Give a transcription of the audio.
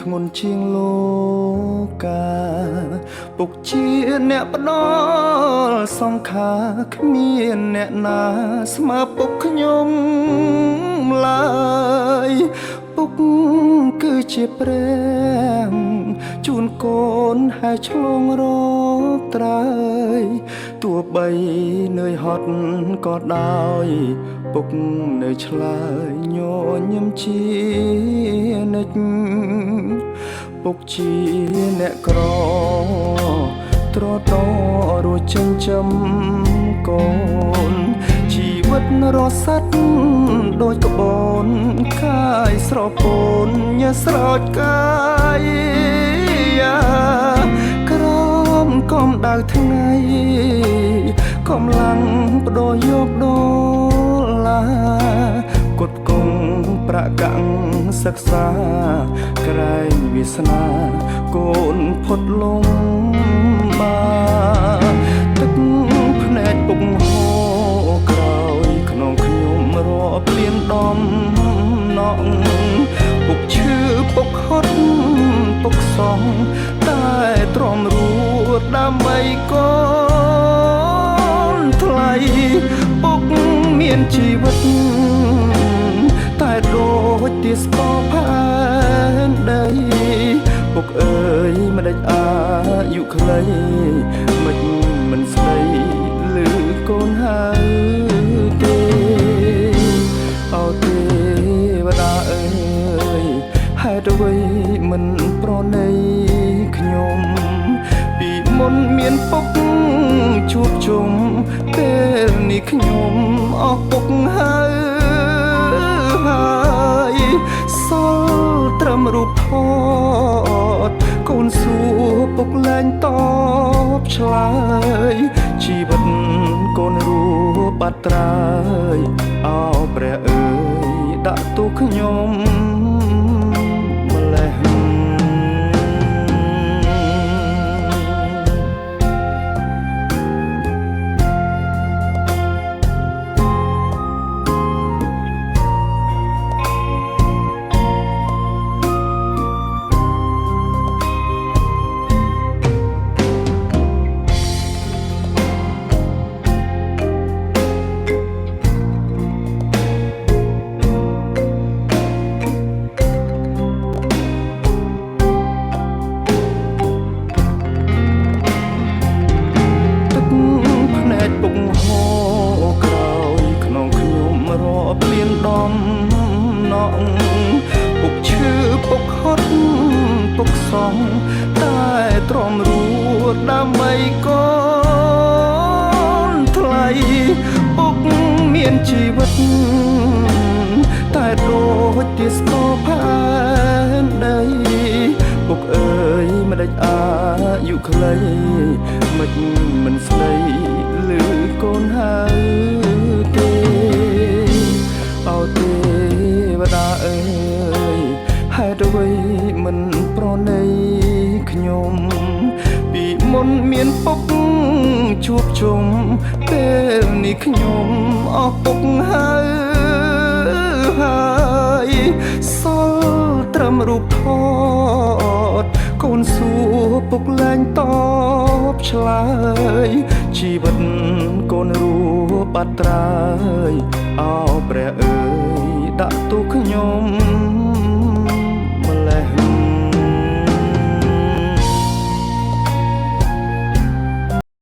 ធ្ងន់ជាងលោកาពុកជាអ្នកផ្ដល់សង្ខារគ្មានអ្នកណាស្មើពុកខ្ញុំឡើយពុកគឺជាព្រះជូនកូនហើយឆ្លងរកត្រើយទោះបីនឿយហត់ក៏ដោយពុកនៅឆ្លើយញញឹមជានិច្ចពុកជាអ្នកក្រត្រដោរួចចិញ្ចឹមកូនជីវិតរស័តដូចក្បូនកាយស្រពោនញ៉ាស្រោចកាយក្រមកំដៅថ្ងៃកំឡាំងបដូរយកដុល្លារគុតគង់ប្រកាំងសិក្សាក្រែងវាសនាកូនផុតលំបាទឹកភ្នែកពុកហូរក្រោយក្នុងខ្ញុំរាប់លានដំណក់ពុកឈឺពុកហត់ពុកសងតែទ្រាំរួតដើម្បីកូនថ្លៃពុកមានជីវិតតែដូចទាស្ពផែនដីពុកអើយមិនដេចអាយុខ្លីមិនស្ដីឮកូនហើយទេអោទេវតាអើយហេតុអ្វីមិនប្រណីខ្ញុំពីមុនមានពុកជួបជុំពេលនេះខ្ញុំអស់ពុកហើយសល់ត្រឹមរូបថតកូនសួរពុកលែងតបឆ្លើយជីវិតកូនរួបាត់ត្រើយអោព្រះអើយដាក់ទូខ្ញុំម្លេះដំណក់ពុកឈឺពុកហត់ពុកសងតែទ្រាំរួតដើម្បីកូនថ្លៃពុកមានជីវិតតែដូចទាស្ពផែនដីពុកអើយមិនដេចអាយុខ្លីមិនស្ដីឮកូនហើយទេអោទេវតាអើយហេតុអ្វីមិនប្រណីខ្ញុំពីមុនមានពុកជួបជុំពេលនេះខ្ញុំអស់ពុកហើយសល់ត្រឹមរូបថតកូនសួរពុកលែងតបឆ្លើយជីវិតកូនរួបាត់ត្រើយអោព្រះអើយដាក់ទូខ្ញុំម្លេះ